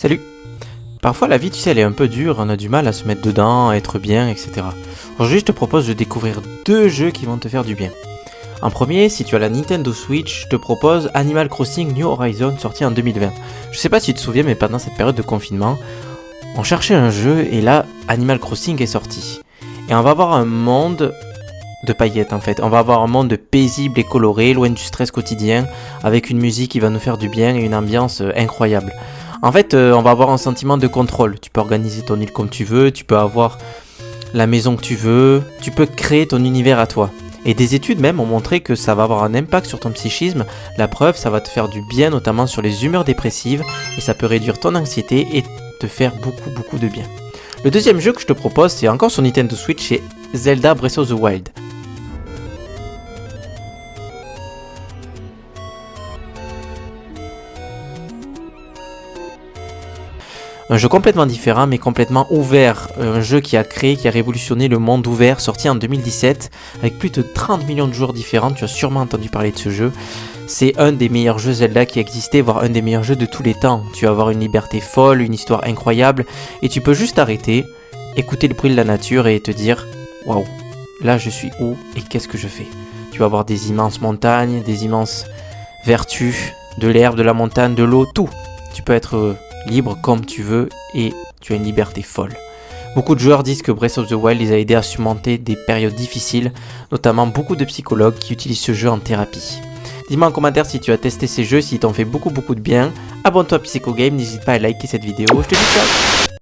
Salut! Parfois la vie, tu sais, elle est un peu dure, on a du mal à se mettre dedans, à être bien, etc. Aujourd'hui, je te propose de découvrir deux jeux qui vont te faire du bien. En premier, si tu as la Nintendo Switch, je te propose Animal Crossing New Horizons sorti en 2020. Je sais pas si tu te souviens, mais pendant cette période de confinement, on cherchait un jeu et là, Animal Crossing est sorti. Et on va avoir un monde de paillettes en fait. On va avoir un monde paisible et coloré, loin du stress quotidien, avec une musique qui va nous faire du bien et une ambiance incroyable. En fait, on va avoir un sentiment de contrôle. Tu peux organiser ton île comme tu veux, tu peux avoir la maison que tu veux, tu peux créer ton univers à toi. Et des études même ont montré que ça va avoir un impact sur ton psychisme. La preuve, ça va te faire du bien, notamment sur les humeurs dépressives, et ça peut réduire ton anxiété et te faire beaucoup de bien. Le deuxième jeu que je te propose, c'est encore sur Nintendo Switch, c'est Zelda Breath of the Wild. Un jeu complètement différent mais complètement ouvert, un jeu qui a révolutionné le monde ouvert, sorti en 2017 avec plus de 30 millions de joueurs différents, tu as sûrement entendu parler de ce jeu. C'est un des meilleurs jeux Zelda qui existait, voire un des meilleurs jeux de tous les temps. Tu vas avoir une liberté folle, une histoire incroyable et tu peux juste t'arrêter, écouter le bruit de la nature et te dire « Waouh, là je suis où et qu'est-ce que je fais ?» Tu vas avoir des immenses montagnes, des immenses vertus, de l'herbe, de la montagne, de l'eau, tout. Tu peux être libre comme tu veux et tu as une liberté folle. Beaucoup de joueurs disent que Breath of the Wild les a aidés à surmonter des périodes difficiles, notamment beaucoup de psychologues qui utilisent ce jeu en thérapie. Dis-moi en commentaire si tu as testé ces jeux, s'ils t'ont fait beaucoup de bien. Abonne-toi à Psycho Game, n'hésite pas à liker cette vidéo. Je te dis ciao!